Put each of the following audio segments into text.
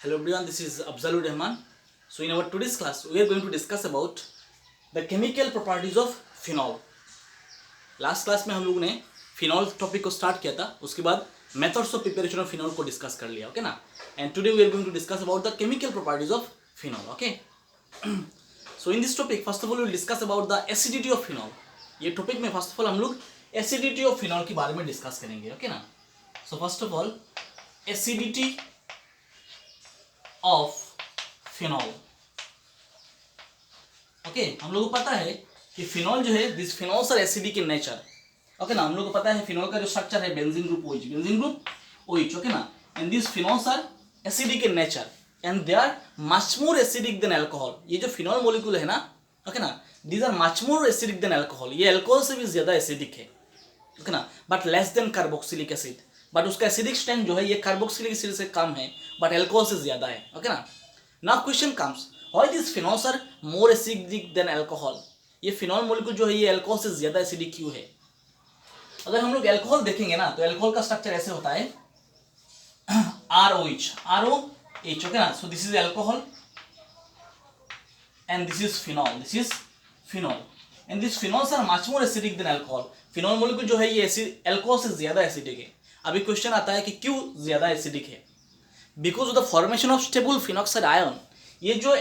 Hello everyone, this is Afzalur Rahman. So in our today's class, we are going to discuss about the chemical properties of phenol. Last class में हम लोगों ने phenol topic को start किया था, उसके बाद methods of preparation of phenol को डिस्कस कर लिया, ओके ना. And today we are going to discuss about the chemical properties of phenol, okay. So in this topic first of all we will discuss about the acidity of phenol. ये topic में first of all हम लोग acidity of phenol के बारे में discuss करेंगे, okay ना. So first of all acidity of phenol. Okay, हम लोगों को पता है कि फिनॉल जो है, this phenols are acidic in nature, okay ना. हम लोग को पता है फिनॉल का जो स्ट्रक्चर है बेंजीन ग्रुप OH, ओके ना. And this phenols are acidic in nature and they are much more acidic than alcohol. ये जो फिनॉल मॉलिक्यूल है ना, ओके ना, these are much more acidic than alcohol. ये अल्कोहल से भी ज्यादा एसिडिक है, ओके ना, but less than carboxylic acid. But उसका एसिडिक स्ट्रेंथ जो है ये कार्बोक्सिलिक एसिड से कम है, बट अल्कोहल से ज्यादा है, ओके ना. Now question comes, why this phenols are more acidic than alcohol. ये फिनॉल मॉलिक्यूल जो है ये अल्कोहल से ज्यादा एसिडिक क्यों है. अगर हम लोग अल्कोहल देखेंगे ना, तो अल्कोहल का स्ट्रक्चर ऐसे होता है ROH, ओके ना. So this is alcohol and this is phenol and this phenols are much more acidic than alcohol. Phenol molecule जो है ये अल्कोहल से ज्यादा एसिडिक है. अभी क्वेश्चन आता है कि क्यों ज्यादा एसिडिक है. Because of the formation of stable phenoxide ion. ये जो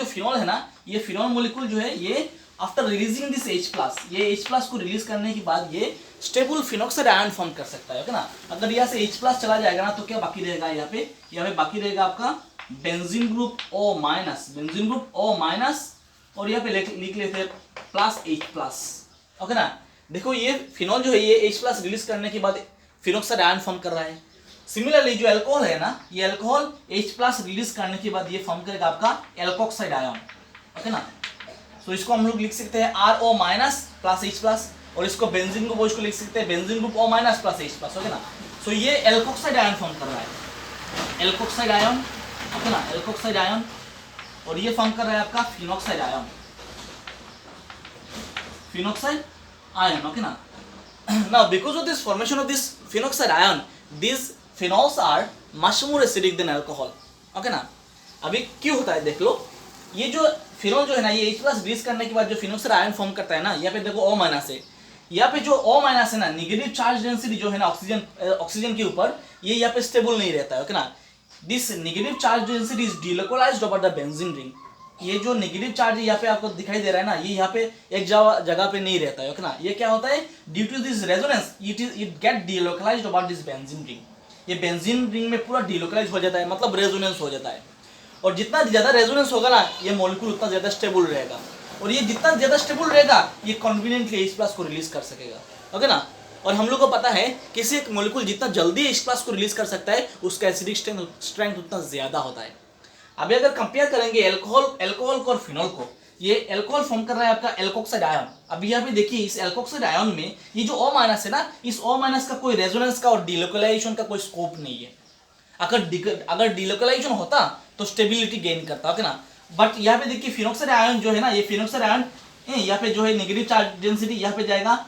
फिनॉल है ना, ये फिनॉल मॉलिक्यूल जो है ये आफ्टर रिलीजिंग दिस H+, ये H+ को रिलीज करने के बाद ये स्टेबल फिनॉक्साइड आयन फॉर्म कर सकता है, ओके ना. अगर यहाँ से H+ चला जाएगा ना, तो क्या बाकी रहेगा, यहाँ पे बाकी रहेगा आपका बेंजीन ग्रुप O-, और यहाँ पे लिख लेते हैं +H+, ओके ना. देखो ये फिनॉल जो है ये H+ रिलीज करने के बाद फिनॉक्साइड आयन फॉर्म कर रहा है. सिमिलरली जो अल्कोहल है ना, ये अल्कोहल H+ रिलीज करने के बाद ये फॉर्म करेगा आपका एल्कोक्साइड आयन, ओके ना. तो इसको हम लोग लिख सकते हैं RO- +H+, और इसको बेंजीन ग्रुप OH को लिख सकते हैं benzene group O- +H+, okay ना. सो ये एल्कोक्साइड आयन फॉर्म कर रहा है, एल्कोक्साइड आयन, ओके ना, एल्कोक्साइड आयन. और ये फॉर्म कर रहा है आपका फिनॉक्साइड आयन, ओके ना. Now because of this formation of this phenoxide ion, these phenols are much more acidic than alcohol, okay ना. अभी क्यों होता है देख लो. ये जो फिनॉल जो है ना, ये H+ रिलीज करने के बाद जो फिनॉक्साइड आयन फॉर्म करता है ना, यहाँ पे देखो O- है. यहाँ पे जो O- है ना, नेगेटिव चार्ज डेंसिटी जो है ना ऑक्सीजन के ऊपर, ये यहाँ पे स्टेबल नहीं रहता है, ओके ना. This negative charge density is delocalized over the benzene ring. ये जो नेगेटिव चार्ज यहाँ पे आपको दिखाई दे रहा है ना, ये यहाँ पे एक जगह पे नहीं रहता है, ओके ना. ये क्या होता है, due to this resonance it get delocalized over this benzene ring. ये बेंजीन रिंग में पूरा डिलोकलाइज हो जाता है, मतलब रेजोनेंस हो जाता है. और जितना ज्यादा रेजोनेंस होगा ना, ये मॉलिक्यूल उतना ज्यादा स्टेबल रहेगा. और ये जितना ज्यादा स्टेबल रहेगा, ये कन्वीनियंटली H+ को रिलीज कर सकेगा, ओके ना. और हम लोग को पता है किसी एक मॉलिक्यूल जितना जल्दी H+ को रिलीज कर सकता है, उसका एसिडिक स्ट्रेंथ उतना ज्यादा होता है. अभी अगर कंपेयर करेंगे अल्कोहल को और फिनॉल को, ये अल्कोहल फॉर्म कर रहा है आपका एल्कोक्साइड आयन. अभी यहाँ पे देखिए इस एल्कोक्साइड आयन में ये जो O- है ना, इस O- का कोई रेजोनेंस का और डिलोकलाइजेशन का कोई स्कोप नहीं है. अगर डिलोकलाइजेशन होता तो स्टेबिलिटी गेन करता, ओके ना. बट यहाँ पे देखिए फिनॉक्साइड आयन जो है ना, ये फिनॉक्साइड आयन यहाँ पे जो है नेगेटिव चार्ज डेंसिटी यहाँ पे जाएगा.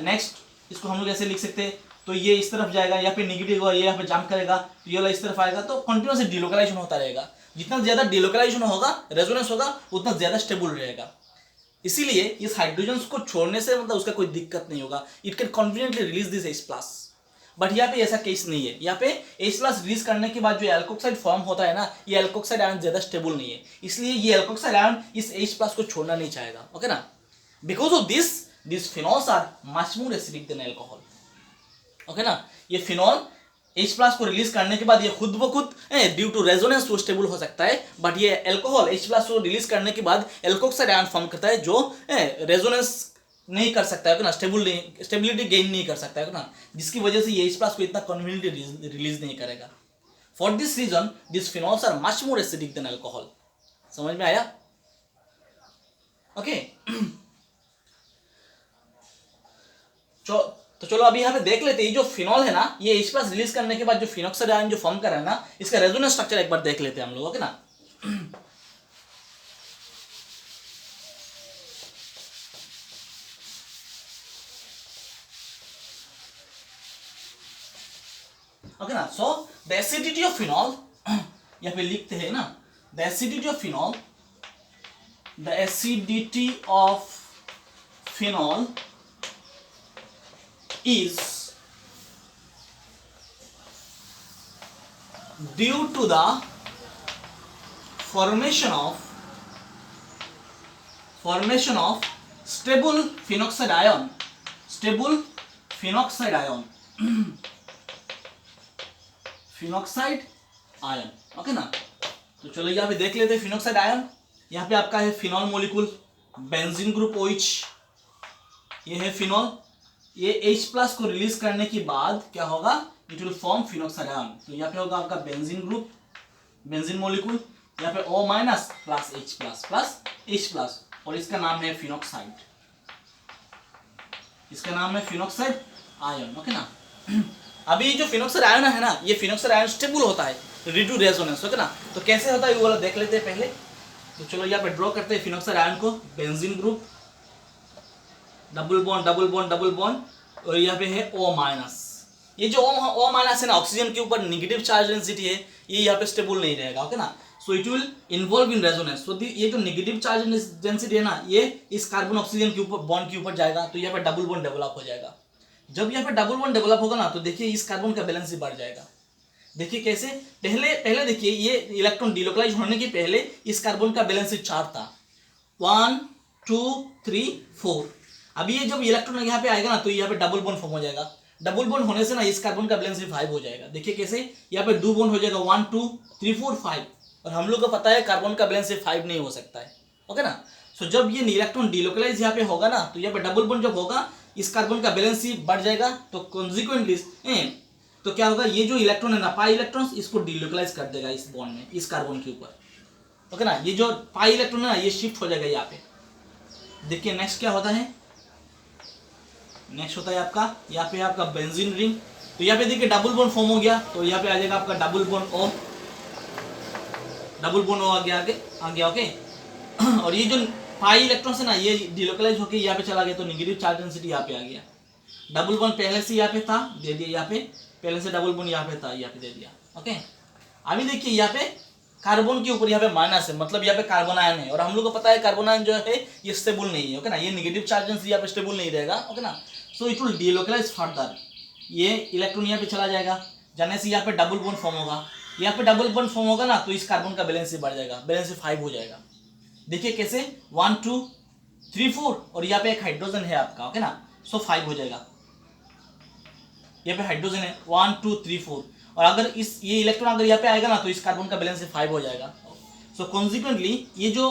नेक्स्ट इसको हम लोग ऐसे लिख सकते हैं, तो ये इस तरफ जाएगा, यहाँ पे नेगेटिव होगा, ये यहाँ पे जंप करेगा, तो ये वाला इस तरफ आएगा, तो कंटिन्यूअसली डिलोकलाइजेशन होता रहेगा. जितना ज्यादा डिलोकलाइजेशन होगा, रेजोनेंस होगा, उतना ज्यादा स्टेबल रहेगा. इसीलिए इस हाइड्रोजन को छोड़ने से मतलब उसका कोई दिक्कत नहीं होगा. It can conveniently release this H+. But यहाँ पे ऐसा केस नहीं है. यहाँ पे H+ रिलीज करने के बाद जो एल्कोक्साइड फॉर्म होता है ना, ये एल्कोक्साइड आयन ज्यादा स्टेबल नहीं है, इसलिए ये एल्कोक्साइड आयन इस H+ को छोड़ना नहीं चाहेगा, ओके ना. Because of this phenols are much more acidic than alcohol, okay ना. ये फिनॉल H+ को रिलीज करने के बाद ये खुद ब खुद ड्यू टू रेजोनेंस वो स्टेबल हो सकता है. बट ये अल्कोहल H+ को रिलीज करने के बाद एल्कोक्साइड आयन फॉर्म करता है, जो रेजोनेंस नहीं कर सकता है ना, स्टेबिलिटी गेन नहीं कर सकता है ना, जिसकी वजह से ये H+ को इतना कन्वीनियंटली रिलीज नहीं करेगा. For this reason this phenols are much more acidic than alcohol. समझ में आया, ओके. तो चलो अभी यहाँ पे देख लेते हैं, ये जो फिनॉल है ना, ये H+ रिलीज करने के बाद जो फिनॉक्साइड आयन जो फॉर्म कर रहा है ना, इसका रेजोनेंस स्ट्रक्चर एक बार देख लेते हैं हम लोग, ओके ना. Okay, now so the acidity of phenol यहाँ पे लिखते हैं ना, the acidity of phenol, the acidity of phenol is due to the formation of stable phenoxide ion, stable phenoxide ion phenoxide ion, okay ना। तो चलो यहाँ पे देख लेते हैं फिनॉक्साइड आयन। यहाँ पे आपका है phenol molecule, benzene group OH, ये है फिनॉल, ये H+ को रिलीज करने के बाद क्या होगा, it will form phenoxide ion. तो यहाँ पे होगा आपका बेंजीन ग्रुप, बेंजीन मोलिकुल, यहाँ पे O- प्लस H+, और इसका नाम है फिनॉक्साइड, इसका नाम है फिनॉक्साइड आयन, ओके ना। अभी जो फिनॉक्साइड आयन है ना, ये फिनॉक्साइड आयन स्टेबल होता है ड्यू टू रेजोनेंस, ओके ना। तो कैसे होता है वो वाला देख लेते हैं पहले। तो चलो यहाँ पे ड्रॉ करते हैं फिनॉक्साइड आयन को, benzene group, double bond double bond double bond, और यहाँ पे है O-। ये जो O- है ना, ऑक्सीजन के ऊपर नेगेटिव चार्ज डेंसिटी है, ये यहाँ पे स्टेबल नहीं रहेगा, ओके ना। So it will involve in resonance. So ये जो नेगेटिव चार्ज डेंसिटी है ना, ये इस कार्बन ऑक्सीजन के ऊपर बॉन्ड के ऊपर जाएगा, तो यहाँ पे डबल बॉन्ड डेवलप हो जाएगा। जब यहाँ पे डबल बॉन्ड डेवलप होगा ना, तो देखिए इस कार्बन का बैलेंस ही बढ़ जाएगा। देखिए कैसे, पहले देखिए ये इलेक्ट्रॉन डिलोकलाइज होने के पहले इस कार्बन का बैलेंस 4 था, 1 2 3 4। अभी ये जब इलेक्ट्रॉन यहाँ पे आएगा ना, तो यहाँ पे डबल बॉन्ड फॉर्म हो जाएगा। डबल बॉन्ड होने से ना इस कार्बन का बैलेंस 5 हो जाएगा। देखिए कैसे, यहाँ पे 2 बॉन्ड हो जाएगा, 1 2 3 4 5, और हम लोग को पता है कार्बन का बैलेंस 5 नहीं हो सकता है, ओके ना। सो जब ये इलेक्ट्रॉन डिलोकलाइज यहाँ पे होगा ना, तो यहाँ पे डबल बॉन्ड जब होगा, इस कार्बन का बैलेंस ही बढ़ जाएगा। तो कॉन्सिक्वेंटली तो क्या होगा, ये जो इलेक्ट्रॉन है ना, पाई इलेक्ट्रॉन्स, इसको डिलोकलाइज कर देगा इस बॉन्ड में, इस कार्बन के ऊपर, ओके ना। ये जो पाई इलेक्ट्रॉन है ना, ये शिफ्ट हो जाएगा यहाँ पे। देखिए नेक्स्ट क्या होता है, नेक्स्ट होता है आपका यहाँ पे आपका बेंजीन रिंग। तो यहाँ पे देखिए डबल बॉन्ड फॉर्म हो गया, तो यहाँ पे आ जाएगा आपका double bond O, double bond O आ गया, ओके। और ये जो पाई इलेक्ट्रॉन्स है ना, ये डिलोकलाइज होकर यहाँ पे चला गया, तो नेगेटिव चार्ज डेंसिटी यहाँ पे आ गया। डबल बॉन्ड पहले से यहाँ पे था, दे दिया यहाँ पे, पहले से डबल बॉन्ड यहाँ पे था, यहाँ पे दे दिया, ओके। अभी देखिए यहाँ पे कार्बन के ऊपर यहाँ पे माइनस है, मतलब यहाँ पे कार्बन आयन है, और हम लोग को पता है कार्बन आयन जो है ये स्टेबल नहीं है, ओके ना। ये नेगेटिव चार्ज डेंसिटी यहाँ पे स्टेबल नहीं रहेगा, ओके ना। So it will delocalise further, ये इलेक्ट्रॉन यहाँ पे चला जाएगा, जाने से यहाँ पे डबल बॉन्ड फॉर्म होगा। यहाँ पे डबल बॉन्ड फॉर्म होगा ना, तो इस कार्बन का बैलेंस बढ़ जाएगा, बैलेंस 5 हो जाएगा। देखिए कैसे, 1 2 3 4, और यहाँ पे एक हाइड्रोजन है आपका, ओके ना। सो 5 हो जाएगा, यहाँ पे हाइड्रोजन है 1 2 3 4, और अगर इस ये इलेक्ट्रॉन अगर यहाँ पे आएगा ना, तो इस कार्बन का बैलेंस 5 हो जाएगा। सो कॉन्सिक्वेंटली ये जो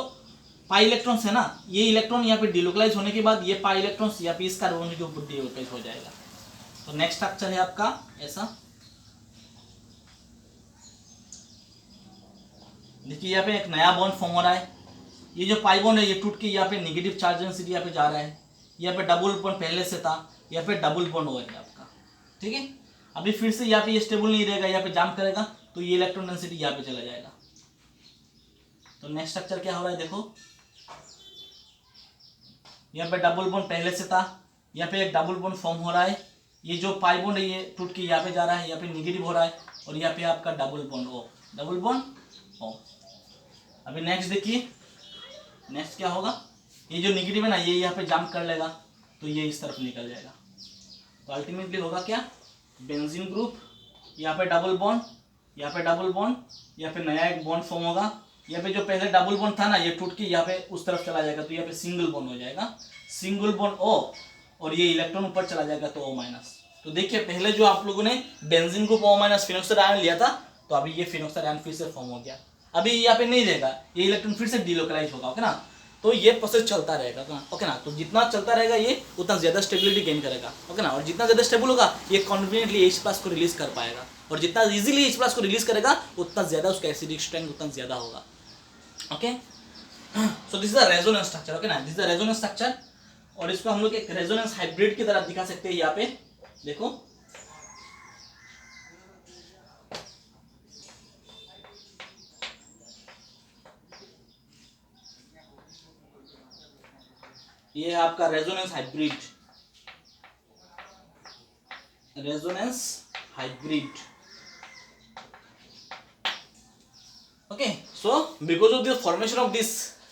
पाई इलेक्ट्रॉन्स है ना, ये इलेक्ट्रॉन यहाँ पे डिलोकलाइज होने के बाद ये पाई इलेक्ट्रॉन्स यहाँ पे इस कार्बन के ऊपर डिलोकलाइज हो जाएगा। तो नेक्स्ट स्ट्रक्चर है आपका ऐसा, देखिए यहाँ पे एक नया बॉन्ड फॉर्म हो रहा है। ये जो पाई बॉन्ड है ये टूट के यहाँ पे नेगेटिव चार्ज डेंसिटी यहाँ पे जा रहा है। यहाँ पे डबल बॉन्ड पहले से था, यहाँ पे डबल बॉन्ड हो गया आपका, ठीक है। अभी फिर से यहाँ पे ये स्टेबल नहीं रहेगा, यहाँ पे जाम करेगा, तो ये इलेक्ट्रॉन डेंसिटी यहाँ पे चला जाएगा। तो नेक्स्ट स्ट्रक्चर क्या हो रहा है, देखो यहाँ पे डबल बॉन्ड पहले से था, यहाँ पे एक डबल बॉन्ड फॉर्म हो रहा है। ये जो पाई बॉन्ड है ये टूट के यहाँ पे जा रहा है, यहाँ पे नेगेटिव हो रहा है, और यहाँ पे आपका double bond O, double bond O। अभी नेक्स्ट देखिए, नेक्स्ट क्या होगा, ये जो नेगेटिव है ना, ये यहाँ पे जंप कर लेगा, तो ये इस तरफ निकल जाएगा। तो अल्टीमेटली होगा क्या, बेंजीन ग्रुप, यहाँ पे डबल बॉन्ड, यहाँ पे डबल बॉन्ड, यहाँ पे नया एक बॉन्ड फॉर्म होगा। यहाँ पे जो पहले डबल बॉन्ड था ना, ये टूट के यहाँ पे उस तरफ चला जाएगा, तो यहाँ पे सिंगल बॉन्ड हो जाएगा, सिंगल बॉन्ड O, और ये इलेक्ट्रॉन ऊपर चला जाएगा, तो O-। तो देखिए पहले जो आप लोगों ने benzene group O- phenoxide ion लिया था, तो अभी ये फिनोक्साइड आयन फिर से फॉर्म हो गया। अभी यहाँ पे नहीं रहेगा, ये इलेक्ट्रॉन फिर से डिलोकलाइज होगा, ओके ना। तो ये प्रोसेस चलता रहेगा, ओके ना। तो जितना चलता रहेगा ये उतना ज्यादा स्टेबिलिटी गेन करेगा, ओके ना। और जितना ज्यादा स्टेबल होगा ये कॉन्फिडेंटली H+ को रिलीज कर पाएगा, और जितना इजीली H+ को रिलीज करेगा उतना ज्यादा उसका एसिडिक स्ट्रेंथ उतना ज्यादा होगा, okay. So this is the resonance structure, okay ना, this is the resonance structure. और इसको हम लोग एक रेजोनेंस हाइब्रिड की तरह दिखा सकते हैं। यहाँ पे देखो, ये है आपका resonance hybrid, resonance hybrid. Okay, so because of the formation of this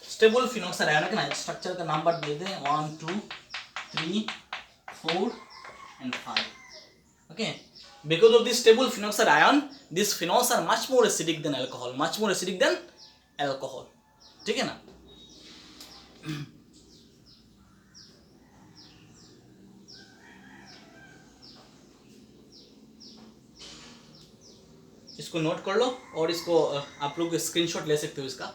stable phenoxide ion, है ना, स्ट्रक्चर का नंबर दे दें 1 2 3 4 and 5. Okay, because of this stable phenoxide ion, these phenols are much more acidic than alcohol, much more acidic than alcohol. ठीक है ना? इसको note कर लो और इसको आप लोग स्क्रीनशॉट ले सकते हो इसका।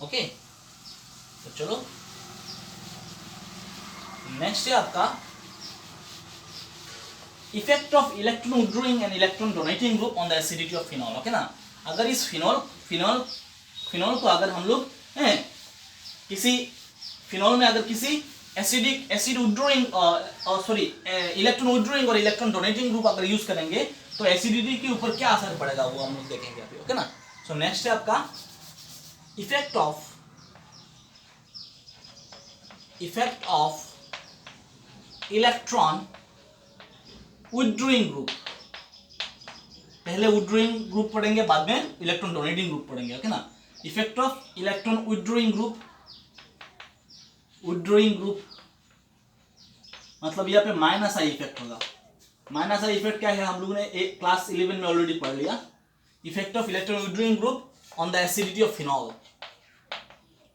ओके, तो चलो नेक्स्ट है आपका effect of electron withdrawing and electron donating group on the acidity of phenol. Okay ना, अगर इस फिनॉल को अगर हम लोग किसी फिनॉल में अगर किसी acid withdrawing sorry electron withdrawing और इलेक्ट्रॉन डोनेटिंग ग्रुप अगर यूज करेंगे तो एसिडिटी के ऊपर क्या असर पड़ेगा वो हम लोग देखेंगे अभी। ओके ना, सो नेक्स्ट है आपका effect of electron withdrawing group. पहले विथड्रॉइंग ग्रुप पढ़ेंगे, बाद में इलेक्ट्रॉन डोनेटिंग ग्रुप पढ़ेंगे। ओके ना, effect of electron withdrawing group मतलब यहाँ पे माइनस आई इफेक्ट होगा। माइनस आई इफेक्ट क्या है हम लोगों ने क्लास 11 में ऑलरेडी पढ़ लिया। Effect of electron withdrawing group on the acidity of phenol,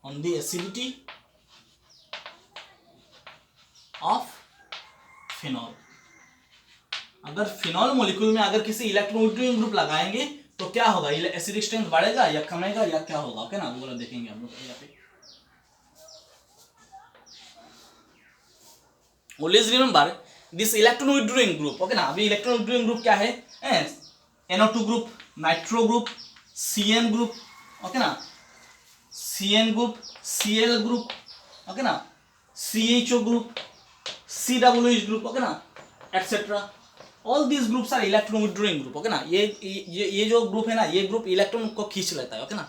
on the acidity of phenol. अगर फिनॉल मॉलिक्यूल में अगर किसी इलेक्ट्रॉन विथड्रॉइंग ग्रुप लगाएंगे तो क्या होगा, एसिडिक स्ट्रेंथ बढ़ेगा या कमेगा या क्या होगा। ओके ना, वो वाला देखेंगे हम लोग यहाँ पे। Always remember this electron withdrawing group. Okay ना, अभी इलेक्ट्रॉन विथड्रॉइंग ग्रुप क्या है, NO2 group, nitro group, CN group, okay ना, CN group, Cl group, okay ना, CHO group, COOH group, okay ना, etcetera. All these groups are electron withdrawing group. Okay ना, ये जो ग्रुप है ना, ये ग्रुप इलेक्ट्रॉन को खींच लेता है। ओके ना,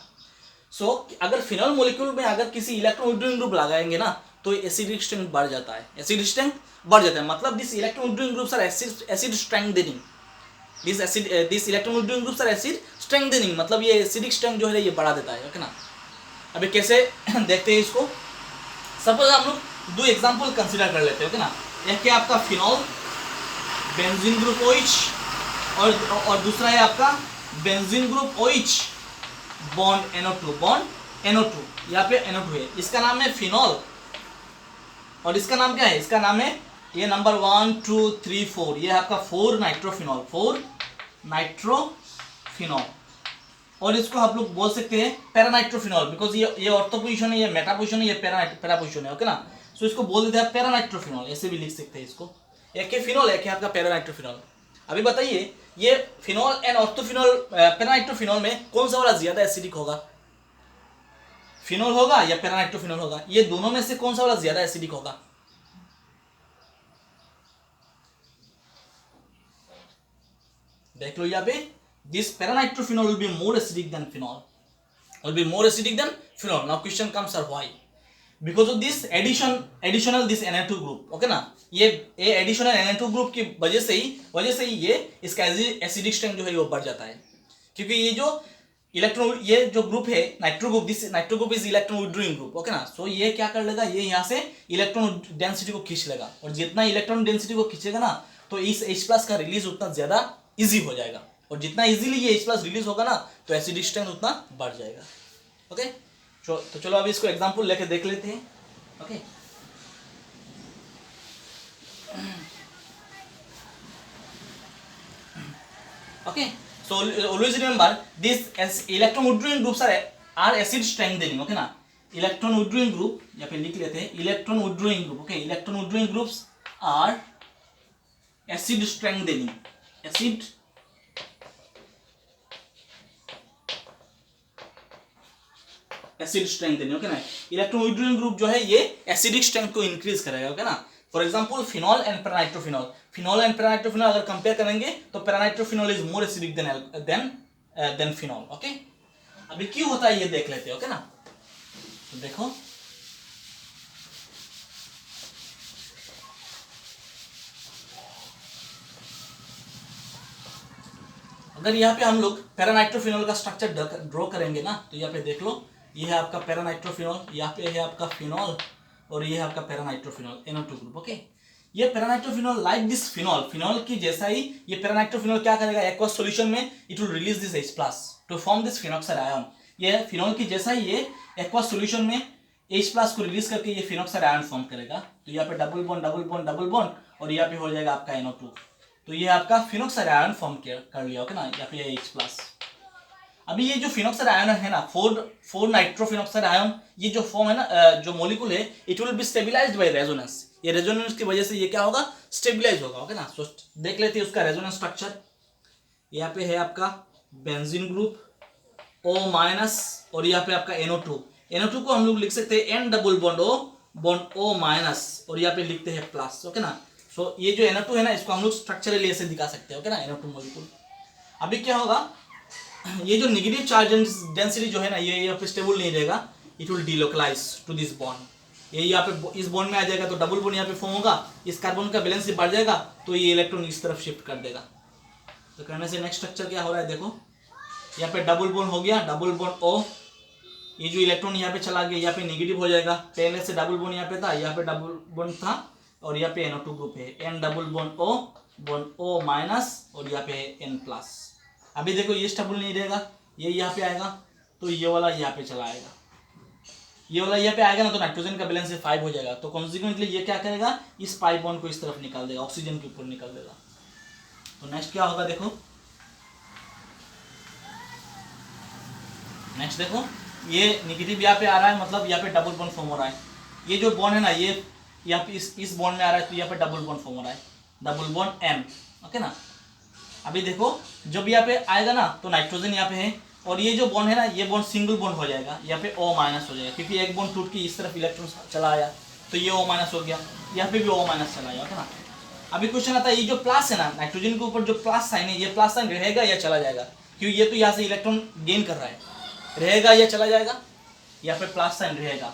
सो अगर फिनॉल मॉलिक्यूल में अगर किसी इलेक्ट्रॉन विथड्रॉइंग ग्रुप लगाएंगे ना तो एसिडिक स्ट्रेंथ बढ़ जाता है। एसिड स्ट्रेंथ बढ़ जाता है मतलब this electron withdrawing groups are acid strengthening. This electron withdrawing groups are acid strengthening मतलब ये एसिडिक स्ट्रेंथ जो है ये बढ़ा देता है। ओके ना, अभी कैसे देखते हैं इसको। सपोज हम लोग दो एग्जांपल कंसीडर कर लेते हैं। ओके ना, एक है आपका फिनॉल बेंजीन ग्रुप OH और दूसरा है आपका benzene group OH bond NO2 यहाँ पे NO2 है, इसका नाम है फिनॉल और इसका नाम क्या है, इसका नाम है ये नंबर 1 2 3 4 ये है आपका 4 नाइट्रोफिनॉल और इसको आप लोग बोल सकते हैं पैरानाइट्रोफिनॉल बिकॉज ये ऑर्थो पोजीशन है, ये मेटा पोजीशन है, ये पैरा पोजीशन है। ओके ना, सो इसको बोल देते हैं पैरानाइट्रोफिनॉल, ऐसे भी लिख सकते हैं इसको। एक है फिनॉल, एक है आपका पैरानाइट्रोफिनॉल। अभी बताइए ये फिनॉल एंड ऑर्थोफिनॉल पैरानाइट्रोफिनॉल में कौन सा वाला ज्यादा एसिडिक होगा, फिनॉल होगा या पैरानाइट्रोफिनॉल होगा, ये दोनों में से कौन सा वाला ज्यादा एसिडिक होगा। देख लो यहाँ पे this paranitrophenol will be more acidic then phenol, now question comes are why, because of this additional this Na2 group। Okay ना, ये एडिशनल Na2 ग्रुप की वजह से ही ये इसका एसिडिक स्ट्रेंथ जो है वो बढ़ जाता है क्योंकि ये जो ग्रुप है nitro group, this nitro group is electron withdrawing group. Okay ना, सो ये क्या कर लेगा, ये यहाँ से इलेक्ट्रॉन डेंसिटी को खींच लेगा और जितना इलेक्ट्रॉन डेंसिटी को खींचेगा ना तो इस H+ का रिलीज उतना ज्यादा इजी हो जाएगा और जितना इजीली ये H+ रिलीज होगा ना तो एसिडिक स्ट्रेंथ उतना बढ़ जाएगा। ओके, तो चलो अभी इसको एग्जांपल लेके देख लेते हैं। Okay, okay, so always remember this as electron withdrawing groups are acid strengthening। Okay ना, इलेक्ट्रॉन withdrawing group यहाँ पे लिख लेते हैं electron withdrawing group। Okay, electron withdrawing groups are acid strengthening, acid strengthening. Okay ना, इलेक्ट्रॉन विथड्रॉइंग ग्रुप जो है ये एसिडिक स्ट्रेंथ को इंक्रीज करेगा। ओके ना, for example phenol and paranitrophenol अगर कंपेयर करेंगे तो paranitrophenol is more acidic then phenol. Okay, अभी क्यों होता है ये देख लेते हैं। ओके ना, तो देखो अगर यहाँ पे हम लोग पैरानाइट्रोफिनॉल का स्ट्रक्चर ड्रॉ करेंगे ना, तो यहाँ पे देख लो, ये है आपका पैरानाइट्रोफिनॉल, यहाँ पे है आपका फिनॉल, और ये है आपका पैरानाइट्रोफिनॉल, NO2 ग्रुप। ओके, ये paranitrophenol like this phenol, phenol की जैसा ही ये पैरानाइट्रोफिनॉल क्या करेगा, एक्वस सॉल्यूशन में it will release this H+ to form this phenoxide ion. ये फिनॉल की जैसा ही ये एक्वस सॉल्यूशन में H+ को रिलीज करके ये फिनॉक्साइड आयन फॉर्म करेगा। तो यहाँ पे double bond double bond double bond, और यहाँ पे हो जाएगा आपका NO2। तो ये आपका फिनॉक्साइड आयन फॉर्म कर लिया, ओके ना, यहाँ पे H+। अभी ये जो फिनॉक्साइड आयन है ना, 4 नाइट्रोफिनॉक्साइड आयन, ये जो फॉर्म है ना, जो मॉलिक्यूल है, it will be stabilised by resonance. ये रेजोनेंस की वजह से ये क्या होगा, स्टेबलाइज होगा, ओके ना। सो देख लेते हैं उसका रेजोनेंस स्ट्रक्चर। यहाँ पे है आपका बेंजीन ग्रुप O-, और यहाँ पे आपका NO2। NO2 को हम लोग लिख सकते हैं N double bond O bond O-, और यहाँ पे लिखते हैं प्लस, ओके ना। सो ये जो NO2 है ना, इसको हम लोग स्ट्रक्चरली ऐसे दिखा सकते हैं, ओके ना, NO2 मॉलिक्यूल। अभी क्या होगा, ये जो नेगेटिव चार्ज डेंसिटी जो है ना, ये यहाँ पे स्टेबल नहीं रहेगा, it will delocalise to this bond. ये यहाँ पे इस बॉन्ड में आ जाएगा तो डबल बॉन्ड यहाँ पे फॉर्म होगा, इस कार्बन का बैलेंस बढ़ जाएगा, तो ये इलेक्ट्रॉन इस तरफ शिफ्ट कर देगा। तो करने से नेक्स्ट स्ट्रक्चर क्या हो रहा है, देखो यहाँ पे डबल बॉन्ड हो गया, डबल बॉन्ड O, ये जो इलेक्ट्रॉन यहाँ पे चला गया, यहाँ पे नेगेटिव हो जाएगा। पहले से डबल बॉन्ड यहाँ पे था, यहाँ पे डबल बॉन्ड था, और यहाँ पे NO2 ग्रुप है, N double bond O bond O-, और यहाँ पे है N+। अभी देखो ये स्टेबल नहीं रहेगा, ये यहाँ पे आएगा, तो ये वाला यहाँ पे चला आएगा, ये वाला यहाँ पे आएगा ना, तो नाइट्रोजन का बैलेंस 5 हो जाएगा। तो कॉन्सिक्वेंटली ये क्या करेगा, इस पाई बॉन्ड को इस तरफ निकाल देगा, ऑक्सीजन के ऊपर निकाल देगा। तो नेक्स्ट क्या होगा, देखो नेक्स्ट देखो, ये नेगेटिव यहाँ पे आ रहा है, मतलब यहाँ पे डबल बॉन्ड फॉर्म हो रहा है। ये जो बॉन्ड है ना, ये यहाँ पे इस बॉन्ड में आ रहा है, तो यहाँ पे डबल बॉन्ड फॉर्म हो रहा है, डबल बॉन्ड N, ओके ना। अभी देखो जब यहाँ पे आएगा ना, तो नाइट्रोजन यहाँ पे है, और ये जो बॉन्ड है ना, ये बॉन्ड सिंगल बॉन्ड हो जाएगा, यहाँ पे O- हो जाएगा, क्योंकि एक बॉन्ड टूट के इस तरफ इलेक्ट्रॉन चला आया, तो ये O- हो गया, यहाँ पे भी O- चला आया, ओके ना। अभी क्वेश्चन आता है, ये जो प्लस है ना, नाइट्रोजन के ऊपर जो प्लस साइन है, ये प्लस साइन रहेगा या चला जाएगा, क्योंकि ये तो यहाँ से इलेक्ट्रॉन गेन कर रहा है, रहेगा या चला जाएगा, यहाँ पे प्लस साइन रहेगा।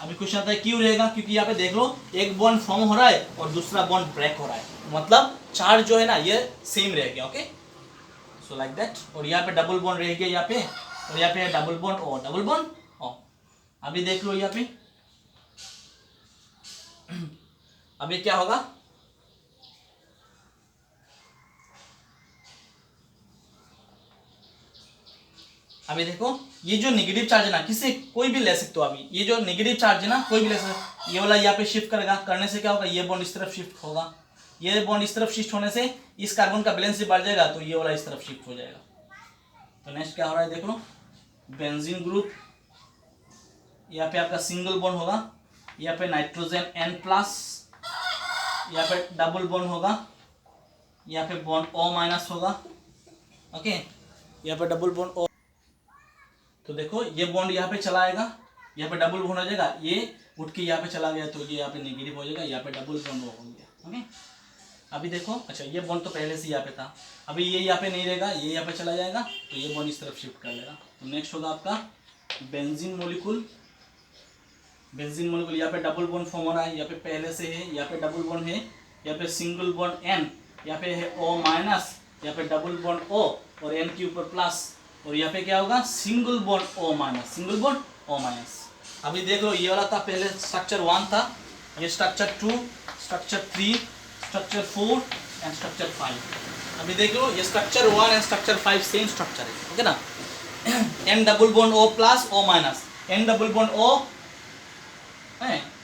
अभी क्वेश्चन आता है क्यों रहेगा, क्योंकि यहाँ पे देख लो एक बॉन्ड फॉर्म हो रहा है और दूसरा बॉन्ड ब्रेक हो रहा है, मतलब चार्ज जो है ना ये सेम रहेगा, ओके। सो लाइक दैट, और यहाँ पे डबल बॉन्ड रह गया यहाँ पे, और यहाँ पे double bond O, double bond O। अभी देख लो यहाँ पे अभी क्या होगा, अभी देखो ये जो नेगेटिव चार्ज है ना, किसी कोई भी ले सकते हो। अभी ये जो नेगेटिव चार्ज है ना, कोई भी ले सकते, ये वाला यहाँ पे शिफ्ट करेगा, करने से क्या होगा, ये बॉन्ड इस तरफ शिफ्ट होगा, ये बॉन्ड इस तरफ शिफ्ट होने से इस कार्बन का बैलेंस बढ़ जाएगा, तो ये वाला इस तरफ शिफ्ट हो जाएगा। तो नेक्स्ट क्या हो रहा है, देख लो बेंजीन ग्रुप, यहाँ पे आपका सिंगल बॉन्ड होगा, यहाँ पे नाइट्रोजन N+, यहाँ पे डबल बॉन्ड होगा, यहाँ पे बॉन्ड O- होगा, ओके, यहाँ पे डबल बॉन्ड O। तो देखो ये बॉन्ड यहाँ पे चला आएगा, यहाँ पे डबल बॉन्ड हो जाएगा, ये उठ के यहाँ पे चला गया, तो ये यहाँ पे नेगेटिव हो जाएगा, यहाँ पे डबल बॉन्ड हो गया, ओके। अभी देखो, अच्छा ये बॉन्ड तो पहले से यहाँ पे था, अभी ये यहाँ पे नहीं रहेगा, ये यहाँ पे चला जाएगा, तो ये बॉन्ड इस तरफ शिफ्ट कर लेगा। तो नेक्स्ट होगा आपका बेंजीन मॉलिक्यूल। बेंजीन मॉलिक्यूल यहाँ पे डबल बॉन्ड फॉर्म हो रहा है, यहाँ पे पहले से है, यहाँ पे डबल बॉन्ड है, यहाँ पे सिंगल बॉन्ड N, यहाँ पे है O-, यहाँ पे डबल बॉन्ड O और N के ऊपर प्लस, और यहाँ पे क्या होगा, single bond O-, single bond O-। अभी देख लो ये वाला था पहले स्ट्रक्चर 1 था, ये structure 2, structure 3, structure 4 and structure 5। अभी देख लो ये structure 1 and structure 5 same structure है, ओके ना। N double bond O plus O-, N double bond O,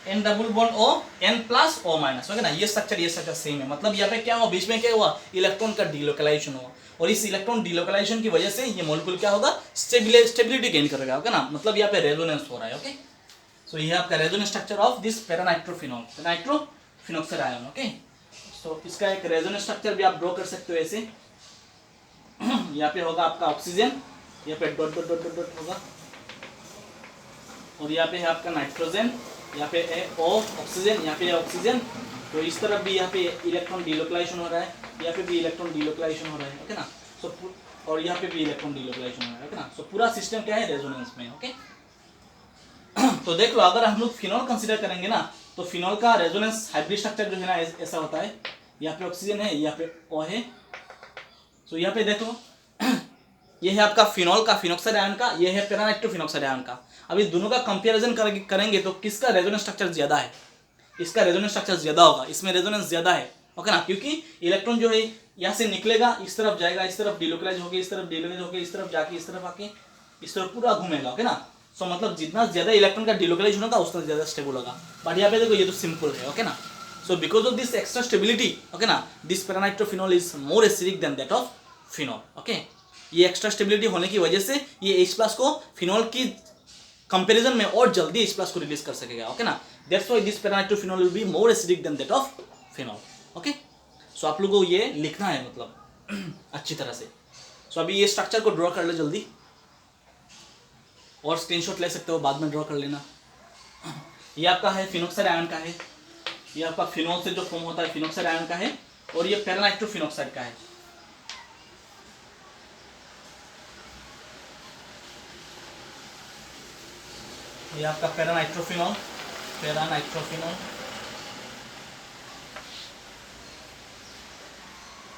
N double bond O, N plus O-, okay ना। ये स्ट्रक्चर सेम है, मतलब यहाँ पे क्या हुआ, बीच में क्या हुआ, इलेक्ट्रॉन का डिलोकलाइजेशन हुआ, और इस इलेक्ट्रॉन डिलोकलाइजेशन की वजह से ये मॉलिक्यूल क्या होगा, स्टेबिलिटी गेन करेगा, ओके ना, मतलब यहाँ पे रेजोनेंस हो रहा है, ओके। सो ये आपका resonance structure of this paranitrophenol, nitrophenoxide ion, okay. So इसका एक रेजोनेंस स्ट्रक्चर भी आप ड्रॉ कर सकते हो ऐसे। यहाँ पे होगा आपका ऑक्सीजन, यहाँ पे डॉट डॉट डॉट डॉट होगा, और यहाँ पे है आपका नाइट्रोजन, यहाँ पे है O ऑक्सीजन, यहाँ पे है ऑक्सीजन, तो इस तरफ भी यहाँ पे इलेक्ट्रॉन डिलोकलाइजेशन हो रहा है, यहाँ पे भी इलेक्ट्रॉन डिलोकलाइजेशन हो रहा है, ओके ना। सो और यहाँ पे भी इलेक्ट्रॉन डिलोकलाइजेशन हो रहा है, ओके ना। सो पूरा सिस्टम क्या है, रेजोनेंस में, ओके। तो देख लो अगर हम लोग फिनॉल कंसीडर करेंगे ना, तो फिनॉल का रेजोनेंस हाइब्रिड स्ट्रक्चर जो है ना ऐसा होता है, यहाँ पे ऑक्सीजन है, यहाँ पे O है। सो यहाँ पे देखो ये है आपका फिनॉल का फिनॉक्साइड आयन का, ये है पैरा नाइट्रो फिनॉक्साइड आयन का। अभी दोनों का कंपैरिजन करेंगे तो किसका रेजोनेंस स्ट्रक्चर ज्यादा है? इसका रेजोनेंस स्ट्रक्चर ज्यादा होगा, इसमें रेजोनेंस ज्यादा है, ओके ना, क्योंकि इलेक्ट्रॉन जो है यहाँ से निकलेगा, इस तरफ जाएगा, इस तरफ डिलोकलाइज होकर, इस तरफ डिलोकलाइज होकर, इस तरफ जाके, इस तरफ आके, इस तरफ पूरा घूमेगा, ओके ना। सो मतलब जितना ज्यादा इलेक्ट्रॉन का डिलोकलाइज होगा उतना ज्यादा स्टेबल होगा। बट यहाँ पे देखो ये तो सिंपल है, ओके ना। So because of this extra stability, okay ना, this paranitrophenol is more acidic than that of phenol, okay. ये एक्स्ट्रा स्टेबिलिटी होने की वजह से ये H+ को फिनॉल की कंपैरिजन में और जल्दी H+ को रिलीज कर सकेगा, ओके ना। That's why this paranitrophenol will be more acidic than that of phenol, okay. So आप लोगों को ये लिखना है मतलब अच्छी तरह से। सो अभी ये स्ट्रक्चर को ड्रॉ कर लो जल्दी, और स्क्रीनशॉट ले सकते हो, बाद में ड्रॉ कर लेना। ये आपका है फिनॉक्साइड आयन का है, ये आपका फिनॉल से जो फॉर्म होता है फिनॉक्साइड आयन का है, और ये पैरानाइट्रोफिनॉक्साइड का है। ये आपका पैरानाइट्रोफिनॉल,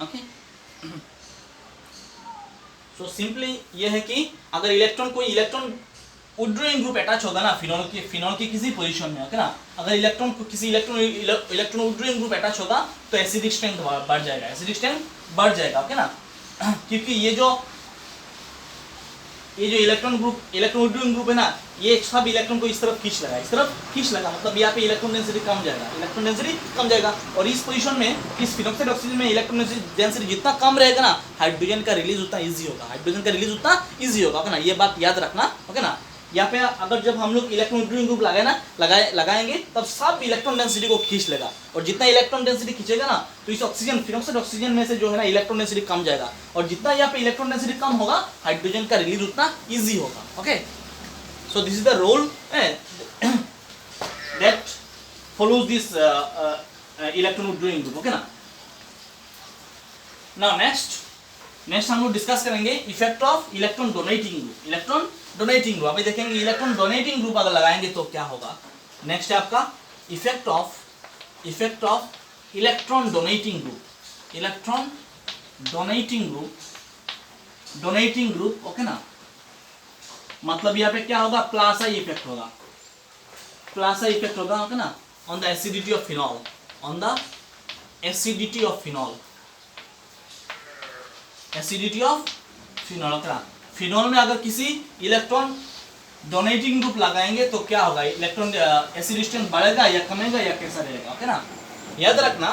ओके। सो सिंपली ये है कि अगर कोई इलेक्ट्रॉन विड्रॉइंग ग्रुप अटैच होगा ना फिनॉल की किसी पोजीशन में, ओके ना, अगर किसी इलेक्ट्रॉन विड्रॉइंग ग्रुप अटैच होगा तो एसिडिक स्ट्रेंथ बढ़ जाएगा, ओके ना। क्योंकि ये जो इलेक्ट्रॉन विड्रॉइंग ग्रुप है ना, ये सब इलेक्ट्रॉन को इस तरफ खींच लगा, मतलब यहाँ पे इलेक्ट्रॉन डेंसिटी कम जाएगा, और इस पोजीशन में, इस फिनॉक्साइड ऑक्सीजन में इलेक्ट्रॉन डेंसिटी जितना कम रहेगा ना, हाइड्रोजन का रिलीज उतना ईजी होगा, ओके ना। ये बात याद रखना, ओके ना। यहाँ पे अगर जब हम लोग इलेक्ट्रॉन विड्रॉइंग ग्रुप लगाएंगे तब सब इलेक्ट्रॉन डेंसिटी को खींच लेगा, और जितना इलेक्ट्रॉन डेंसिटी खींचेगा ना, तो इस फिनॉक्साइड ऑक्सीजन में से जो है ना इलेक्ट्रॉन डेंसिटी कम जाएगा, और जितना यहाँ पे इलेक्ट्रॉन डेंसिटी कम होगा हाइड्रोजन का रिलीज उतना ईजी होगा, okay. So this is the role that follows this electron withdrawing group, okay ना। नाउ नेक्स्ट हम लोग डिस्कस करेंगे effect of electron donating group. अभी देखेंगे इलेक्ट्रॉन डोनेटिंग ग्रुप अगर लगाएंगे तो क्या होगा। नेक्स्ट है आपका effect of electron donating group, okay ना। मतलब यहाँ पे क्या होगा, प्लासा इफेक्ट होगा, ओके ना, on the acidity of phenol, okay ना। फिनॉल में अगर किसी इलेक्ट्रॉन डोनेटिंग ग्रुप लगाएंगे तो क्या होगा, इलेक्ट्रॉन एसिड स्ट्रेंथ बढ़ेगा या कमेगा या कैसा रहेगा, ओके ना। याद रखना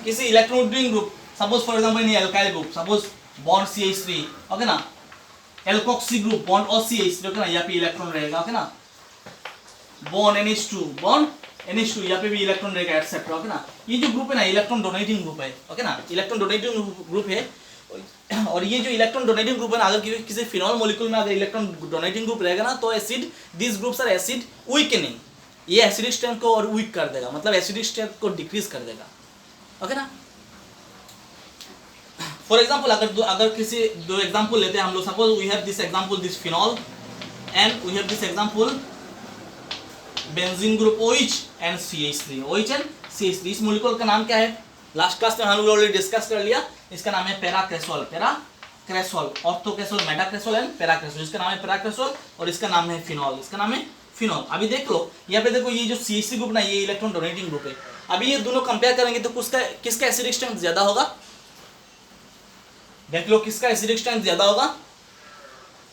किसी electron withdrawing group, suppose for example in alkyl group, suppose bond CH3, okay ना, alkoxy group bond OCH3, okay ना, यहाँ पे इलेक्ट्रॉन रहेगा, ओके ना। बॉन्ड NH2 यहाँ पे भी इलेक्ट्रॉन रहेगा एटसेट्रा, ओके ना। ये जो ग्रुप है ना इलेक्ट्रॉन डोनेटिंग ग्रुप है, ओके ना, इलेक्ट्रॉन डोनेटिंग ग्रुप है। और ये जो इलेक्ट्रॉन डोनेटिंग ग्रुप है ना, अगर किसी फिनॉल मॉलिक्यूल में अगर इलेक्ट्रॉन डोनेटिंग ग्रुप रहेगा ना, तो this groups are acid weakening, ये एसिडिक स्ट्रेंथ को और वीक कर देगा, मतलब एसिडिक स्ट्रेंथ को डिक्रीज कर देगा, ओके ना। फॉर एग्जांपल अगर किसी दो एग्जांपल लेते हैं हम लोग, suppose we have this example this phenol and we have this example benzene group OH and CH3। इस मॉलिक्यूल का नाम क्या है, लास्ट क्लास में हम लोग ऑलरेडी डिस्कस कर लिया, इसका नाम है पैराक्रेसोल, ऑर्थोक्रेसोल, मेटाक्रेसोल एंड पैराक्रेसोल। इसका नाम है पैराक्रेसोल और इसका नाम है फिनॉल, अभी देख लो यहाँ पे देखो, ये जो CH3 ग्रुप ना, ये इलेक्ट्रॉन डोनेटिंग ग्रुप है। अभी ये दोनों कंपेयर करेंगे तो किसका एसिडिक स्ट्रेंथ ज्यादा होगा, देख लो किसका एसिडिक स्ट्रेंथ ज्यादा होगा,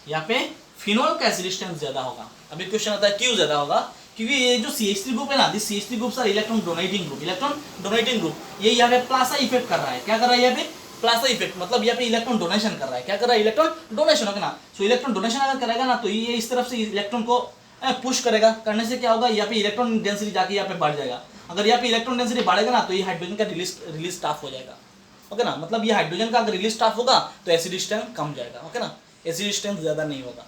यहाँ पे फिनॉल का एसिडिक स्ट्रेंथ ज्यादा होगा। अभी क्वेश्चन आता है क्यों ज्यादा होगा, क्योंकि ये जो CH3 ग्रुप है ना, this CH3 groups are electron donating group, ये यहाँ पे प्लासा इफेक्ट कर रहा है। क्या कर रहा है यहाँ पे, प्लासा इफेक्ट, मतलब यहाँ पे इलेक्ट्रॉन डोनेशन कर रहा है। क्या कर रहा है, इलेक्ट्रॉन डोनेशन, ओके ना। सो इलेक्ट्रॉन डोनेशन अगर करेगा ना, तो ये इस तरफ से इलेक्ट्रॉन को पुश करेगा, करने से क्या होगा, यहाँ पे इलेक्ट्रॉन डेंसिटी जाके यहाँ पे बढ़ जाएगा। अगर यहाँ पे इलेक्ट्रॉन डेंसिटी बढ़ेगा ना, तो ये हाइड्रोजन का रिलीज स्टॉप हो जाएगा, ओके ना। मतलब ये हाइड्रोजन का अगर रिलीज स्टॉप होगा तो एसिडिक स्ट्रेंथ कम जाएगा, ओके ना, एसिडिक स्ट्रेंथ ज्यादा नहीं होगा।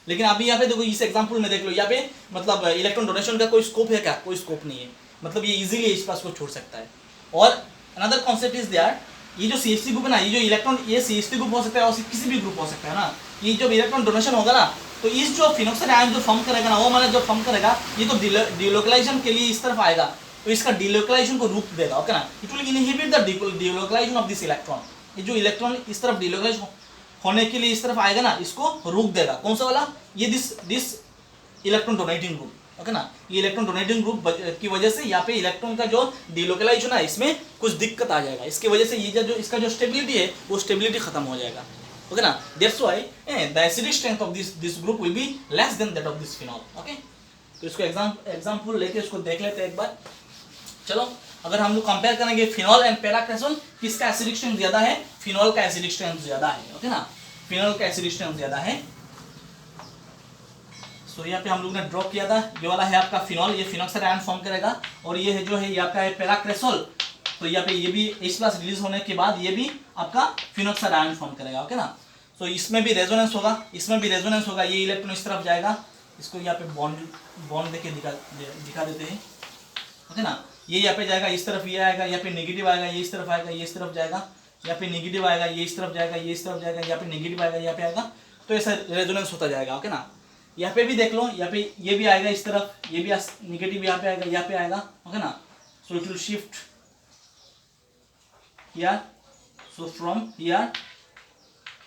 लेकिन अभी यहाँ पे देखो, इस एग्जांपल में देख लो, यहाँ पे मतलब इलेक्ट्रॉन डोनेशन का कोई स्कोप है क्या, कोई स्कोप नहीं है, मतलब ये इजीली H+ को छोड़ सकता है। और अनदर कॉन्सेप्ट इज देयर, ये जो CH3 ग्रुप है ना, ये जो इलेक्ट्रॉन, ये CH3 ग्रुप हो सकता है और किसी भी ग्रुप हो सकता है ना। ये जब इलेक्ट्रॉन डोनेशन होगा ना, तो इस जो फिनॉक्साइड आयन जो फॉर्म करेगा ना, वो मतलब जो फॉर्म करेगा, ये तो डिलोकलाइजेशन के लिए इस तरफ आएगा, तो इसका डिलोकलाइजेशन को रोक देगा, ओके ना। It will inhibit the delocalisation of this electron. ये जो इलेक्ट्रॉन इस तरफ डिलोकलाइज होने के लिए इस तरफ आएगा ना, इसको रोक देगा। कौन सा वाला? ये this electron donating group, okay ना। ये इलेक्ट्रॉन डोनेटिंग ग्रुप की वजह से यहाँ पे इलेक्ट्रॉन का जो डिलोकलाइजेशन है इसमें कुछ दिक्कत आ जाएगा। इसकी वजह से ये जो इसका जो स्टेबिलिटी है वो स्टेबिलिटी खत्म हो जाएगा, ओके ना। That's why the acidic strength of this group will be less than that of this phenol, okay. तो इसको एग्जांपल लेके इसको देख लेते हैं एक बार। चलो, अगर हम लोग कंपेयर करेंगे फिनॉल एंड पैराक्रेसोल, किसका एसिडिक स्ट्रेंथ ज्यादा है? फिनॉल का एसिडिक स्ट्रेंथ ज्यादा है, ओके ना। फिनॉल का एसिडिक स्ट्रेंथ ज्यादा है। सो यहाँ पे हम लोग ने ड्रॉ किया था, ये वाला है आपका फिनॉल, ये फिनॉक्साइड आयन फॉर्म करेगा, और ये है जो है ये आपका है पैराक्रेसोल। तो यहाँ पे ये भी H+ रिलीज होने के बाद ये भी आपका फिनॉक्साइड आयन फॉर्म करेगा, ओके ना। तो इसमें भी रेजोनेंस होगा, इसमें भी रेजोनेंस होगा। ये इलेक्ट्रॉन इस तरफ जाएगा, इसको यहाँ पे बॉन्ड देके दिखा देते हैं, ओके ना। ये यहाँ पे जाएगा, इस तरफ ये आएगा, यहाँ पे नेगेटिव आएगा, ये इस तरफ आएगा, ये इस तरफ जाएगा, यहाँ पे नेगेटिव आएगा, ये इस तरफ जाएगा, ये इस तरफ जाएगा, यहाँ पे नेगेटिव आएगा, यहाँ पे आएगा। तो ऐसा रेजोनेंस होता जाएगा, ओके ना। यहाँ पे भी देख लो, यहाँ पे ये भी आएगा इस तरफ, ये भी नेगेटिव यहाँ पे आएगा, यहाँ पे आएगा, ओके ना। So it will shift here, so from here,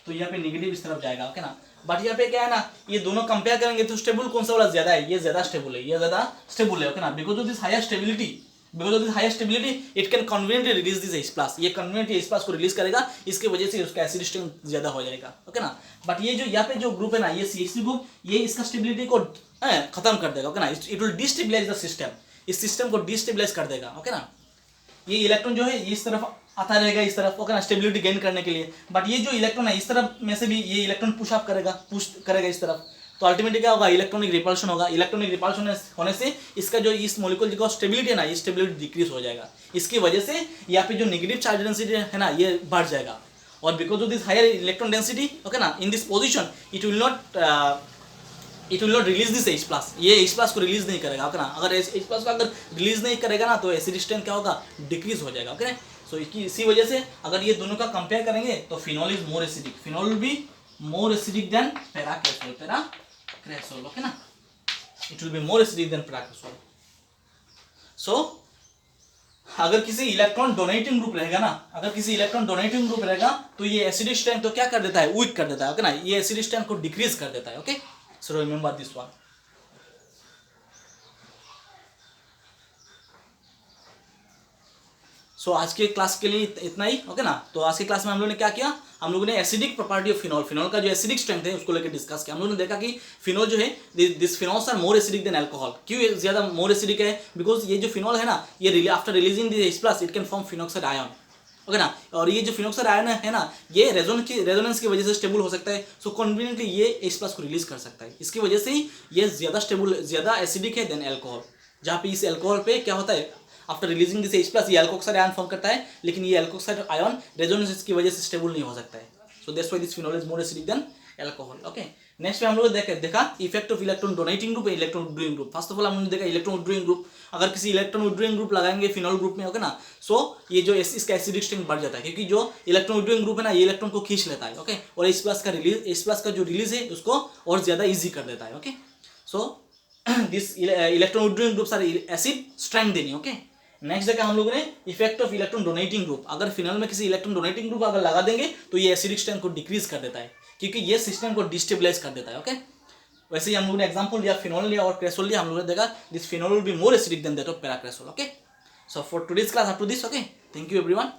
तो यहाँ पे नेगेटिव इस तरफ जाएगा, ओके ना। बट यहाँ पे क्या है ना, ये दोनों कंपेयर करेंगे तो स्टेबल कौन सा वाला ज्यादा है? ये ज्यादा स्टेबल है, ये ज्यादा स्टेबल है, ओके ना। Because of this higher stability, it can conveniently release this H+, ये कन्वीनियंटली H+ को रिलीज करेगा, इसकी वजह से उसका एसिड स्ट्रेंथ ज्यादा हो जाएगा, ओके ना। बट ये जो यहाँ पे जो ग्रुप है ना, ये CH3 ग्रुप, ये इसका स्टेबिलिटी को खत्म कर देगा, ओके ना। It will destabilise the system, इस सिस्टम को डिस्टेबलाइज कर देगा, ओके ना। ये इलेक्ट्रॉन जो है ये इस तरफ आता रहेगा, इस तरफ, ओके ना, स्टेबिलिटी गेन करने के लिए। बट ये जो इलेक्ट्रॉन है इस तरफ में से भी ये इलेक्ट्रॉन पुश करेगा इस तरफ, तो अल्टीमेटली क्या होगा? इलेक्ट्रॉनिक रिपल्शन होगा। इलेक्ट्रॉनिक रिपल्शन होने से इसका जो इस मॉलिक्यूल का स्टेबिलिटी है ना, ये स्टेबिलिटी डिक्रीज हो जाएगा। इसकी वजह से यहाँ पे जो नेगेटिव चार्ज डेंसिटी है ना, ये बढ़ जाएगा। और because of this higher electron density, okay ना, in this position it will not release this H+, ये H+ को रिलीज नहीं करेगा, ओके ना। अगर H+ को अगर रिलीज नहीं करेगा ना, तो एसिड स्ट्रेंथ क्या होगा? डिक्रीज हो जाएगा, ओके ना। सो इसी वजह से अगर ये दोनों का कंपेयर करेंगे तो phenol is more acidic, phenol will be more acidic than paracresol, okay ना। It will be more acidic than paracresol. So अगर किसी इलेक्ट्रॉन डोनेटिंग ग्रुप रहेगा ना, तो ये एसिडिक स्ट्रेंथ तो क्या कर देता है? वीक कर देता है, ओके ना। ये एसिडिक स्ट्रेंथ को डिक्रीज कर देता है, okay. So remember this one. So आज के क्लास के लिए इतना ही, ओके ना। तो आज के क्लास में हम लोगों ने क्या किया? हम लोगों ने एसिडिक प्रॉपर्टी ऑफ फिनॉल का जो एसिडिक स्ट्रेंथ है उसको लेकर डिस्कस किया। हम लोगों ने देखा कि फिनॉल जो है, this phenols are more acidic than alcohol. क्यों ज्यादा मोर एसिडिक है? बिकॉज ये जो फिनॉल है ना, ये after releasing this H+ it can form phenoxide ion, okay ना। और ये जो फिनॉक्साइड आयन है ना, ये रेजोनेंस की वजह से स्टेबल हो सकता है। सो कन्वीनियंटली ये H+ को रिलीज कर सकता है। इसकी वजह से ही ये ज्यादा एसिडिक है देन अल्कोहल। जहाँ पे इस अल्कोहल पे क्या होता है, आफ्टर रिलीजिंग दिस H+ ये अल्कोक्साइड आयन फॉर्म करता है, लेकिन ये अल्कोक्साइड आयन रेजोनेंस की वजह से स्टेबल नहीं हो सकता है। So that's why this phenol is more acidic than alcohol, okay. Next में हम लोग देखा effect of electron donating group and electron withdrawing group. First of all हमने देखा इलेक्ट्रॉन विथड्रॉइंग ग्रुप। अगर किसी इलेक्ट्रॉन विथड्रॉइंग ग्रुप लगाएंगे फिनॉल ग्रुप में, ओके ना, सो ये जो इसका एसिडिक स्ट्रेंथ बढ़ जाता है, क्योंकि जो इलेक्ट्रॉन विथड्रॉइंग ग्रुप है ना, ये इलेक्ट्रॉन को खींच लेता है, ओके। और H+ का जो रिलीज है उसको और ज्यादा ईजी कर देता है, okay. So this electron withdrawing groups are acid strengthening, okay. Next देखा हम लोगों ने effect of electron donating group. अगर फिनॉल में किसी इलेक्ट्रॉन डोनेटिंग ग्रुप अगर लगा देंगे तो ये एसिडिक स्ट्रेंथ को डिक्रीज कर देता है, क्योंकि ये सिस्टम को डिस्टेबलाइज कर देता है, ओके। वैसे ही हम लोगों ने एग्जांपल लिया, फिनॉल लिया और क्रेसोल लिया। हम लोगों ने देखा this phenol will be more acidic than that of paracresol, okay. So for today's class up to this, okay. Thank you everyone.